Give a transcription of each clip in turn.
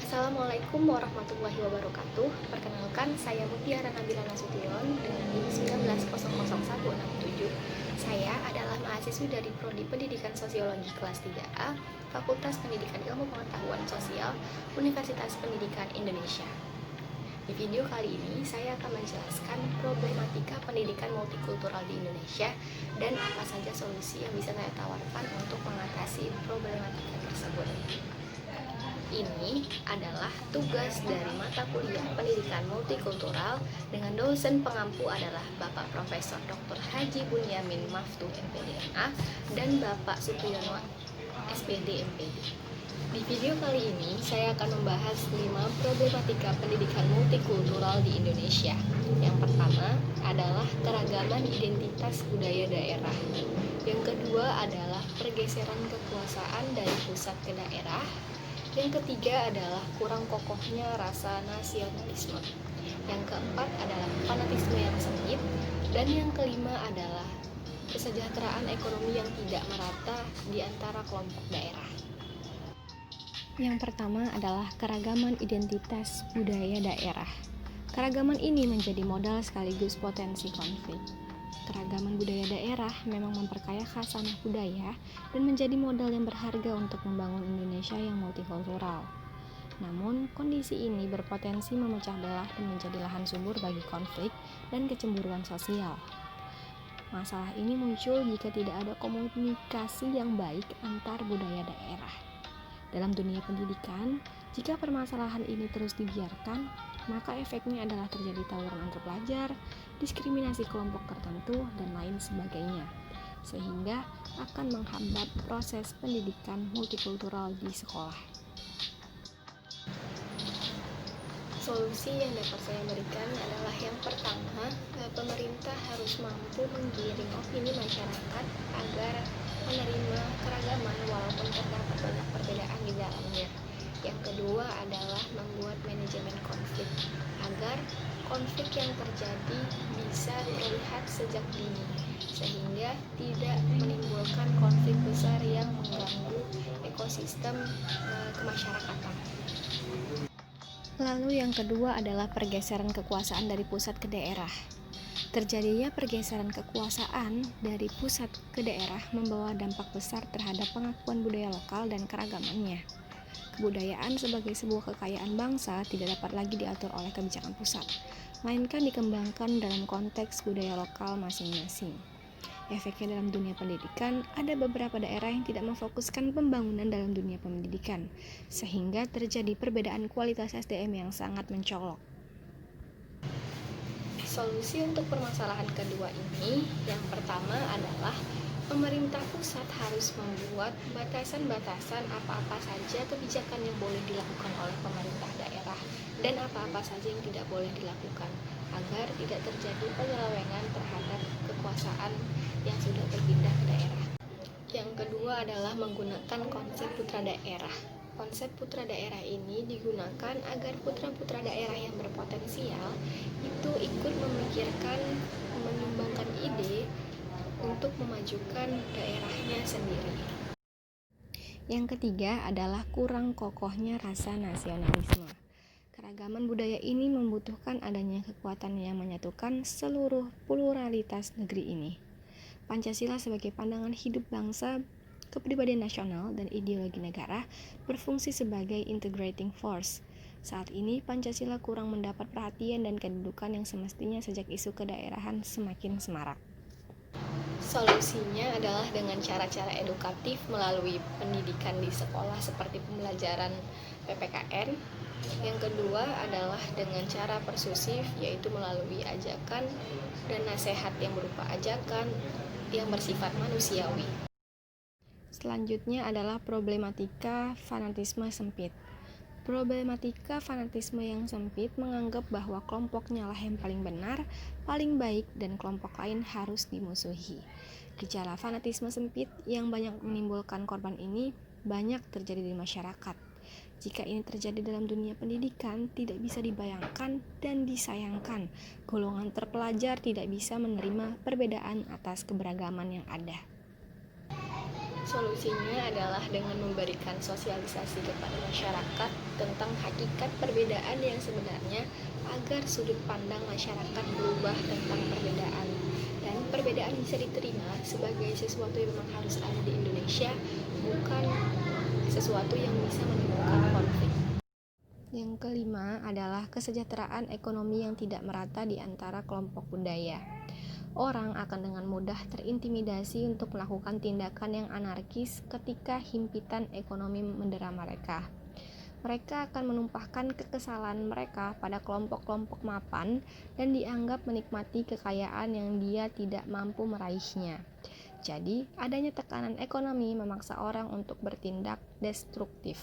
Assalamualaikum warahmatullahi wabarakatuh. Perkenalkan, saya Mutiara Nabila Nasution dengan NIM 19000167. Saya adalah mahasiswi dari Prodi Pendidikan Sosiologi kelas 3A, Fakultas Pendidikan Ilmu Pengetahuan Sosial, Universitas Pendidikan Indonesia. Di video kali ini, saya akan menjelaskan problematika pendidikan multikultural di Indonesia dan apa saja solusi yang bisa saya tawarkan untuk mengatasi problematika tersebut. Ini adalah tugas dari mata kuliah pendidikan multikultural dengan dosen pengampu adalah Bapak Profesor Dr. Haji Bunyamin Maftuh MPD MA dan Bapak Supriyono SPD MPD. Di video kali ini saya akan membahas 5 problematika pendidikan multikultural di Indonesia. Yang pertama adalah keragaman identitas budaya daerah. Yang kedua adalah pergeseran kekuasaan dari pusat ke daerah. Yang ketiga adalah kurang kokohnya rasa nasionalisme. Yang keempat adalah fanatisme yang sempit. Dan yang kelima adalah kesejahteraan ekonomi yang tidak merata di antara kelompok daerah. Yang pertama adalah keragaman identitas budaya daerah. Keragaman ini menjadi modal sekaligus potensi konflik. Keragaman budaya daerah memang memperkaya khasanah budaya dan menjadi modal yang berharga untuk membangun Indonesia yang multikultural. Namun, kondisi ini berpotensi memecah belah dan menjadi lahan subur bagi konflik dan kecemburuan sosial. Masalah ini muncul jika tidak ada komunikasi yang baik antar budaya daerah. Dalam dunia pendidikan, jika permasalahan ini terus dibiarkan, maka efeknya adalah terjadi tawuran antar pelajar, diskriminasi kelompok tertentu, dan lain sebagainya, sehingga akan menghambat proses pendidikan multikultural di sekolah. Solusi yang dapat saya berikan adalah yang pertama, pemerintah harus mampu menggiring opini masyarakat agar menerima keragaman walaupun terdapat banyak perbedaan di dalamnya. Yang kedua adalah membuat manajemen konflik agar konflik yang terjadi bisa terlihat sejak dini sehingga tidak menimbulkan konflik besar yang mengganggu ekosistem kemasyarakatan. Lalu yang kedua adalah pergeseran kekuasaan dari pusat ke daerah. Terjadinya pergeseran kekuasaan dari pusat ke daerah membawa dampak besar terhadap pengakuan budaya lokal dan keragamannya. Kebudayaan sebagai sebuah kekayaan bangsa tidak dapat lagi diatur oleh kebijakan pusat, melainkan dikembangkan dalam konteks budaya lokal masing-masing. Efeknya dalam dunia pendidikan, ada beberapa daerah yang tidak memfokuskan pembangunan dalam dunia pendidikan, sehingga terjadi perbedaan kualitas SDM yang sangat mencolok. Solusi untuk permasalahan kedua ini, yang pertama adalah pemerintah pusat harus membuat batasan-batasan apa-apa saja kebijakan yang boleh dilakukan oleh pemerintah daerah dan apa-apa saja yang tidak boleh dilakukan agar tidak terjadi penyelewengan terhadap kekuasaan yang sudah berpindah ke daerah. Yang kedua adalah menggunakan konsep putra daerah. Konsep putra daerah ini digunakan agar putra-putra daerah yang berpotensial itu ikut memikirkan, menyumbangkan ide untuk memajukan daerahnya sendiri. Yang ketiga adalah kurang kokohnya rasa nasionalisme. Keragaman budaya ini membutuhkan adanya kekuatan yang menyatukan seluruh pluralitas negeri ini. Pancasila sebagai pandangan hidup bangsa, kepribadian nasional, dan ideologi negara berfungsi sebagai integrating force. Saat ini Pancasila kurang mendapat perhatian dan kedudukan yang semestinya sejak isu kedaerahan semakin semarak. Solusinya adalah dengan cara-cara edukatif melalui pendidikan di sekolah seperti pembelajaran PPKN. Yang kedua adalah dengan cara persusif, yaitu melalui ajakan dan nasihat yang berupa ajakan yang bersifat manusiawi. Selanjutnya adalah problematika fanatisme sempit. Problematika fanatisme yang sempit menganggap bahwa kelompoknya lah yang paling benar, paling baik, dan kelompok lain harus dimusuhi. Gejala fanatisme sempit yang banyak menimbulkan korban ini banyak terjadi di masyarakat. Jika ini terjadi dalam dunia pendidikan, tidak bisa dibayangkan dan disayangkan. Golongan terpelajar tidak bisa menerima perbedaan atas keberagaman yang ada. Solusinya adalah dengan memberikan sosialisasi kepada masyarakat tentang hakikat perbedaan yang sebenarnya agar sudut pandang masyarakat berubah tentang perbedaan. Dan perbedaan bisa diterima sebagai sesuatu yang memang harus ada di Indonesia, bukan sesuatu yang bisa menimbulkan konflik. Yang kelima adalah kesejahteraan ekonomi yang tidak merata di antara kelompok budaya. Orang akan dengan mudah terintimidasi untuk melakukan tindakan yang anarkis ketika himpitan ekonomi mendera mereka. Mereka akan menumpahkan kekesalan mereka pada kelompok-kelompok mapan dan dianggap menikmati kekayaan yang dia tidak mampu meraihnya. Jadi, adanya tekanan ekonomi memaksa orang untuk bertindak destruktif.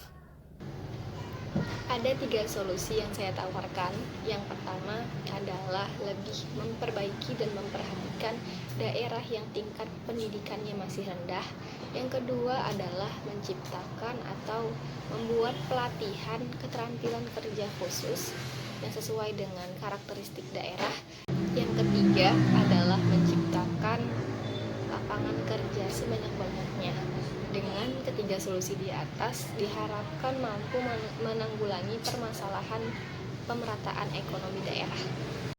Ada 3 solusi yang saya tawarkan. Yang pertama adalah lebih memperbaiki dan memperhatikan daerah yang tingkat pendidikannya masih rendah. Yang kedua adalah menciptakan atau membuat pelatihan keterampilan kerja khusus yang sesuai dengan karakteristik daerah. Yang ketiga adalah menciptakan lapangan kerja sebanyak-banyaknya. Dengan ketiga solusi di atas, diharapkan mampu menanggulangi permasalahan pemerataan ekonomi daerah.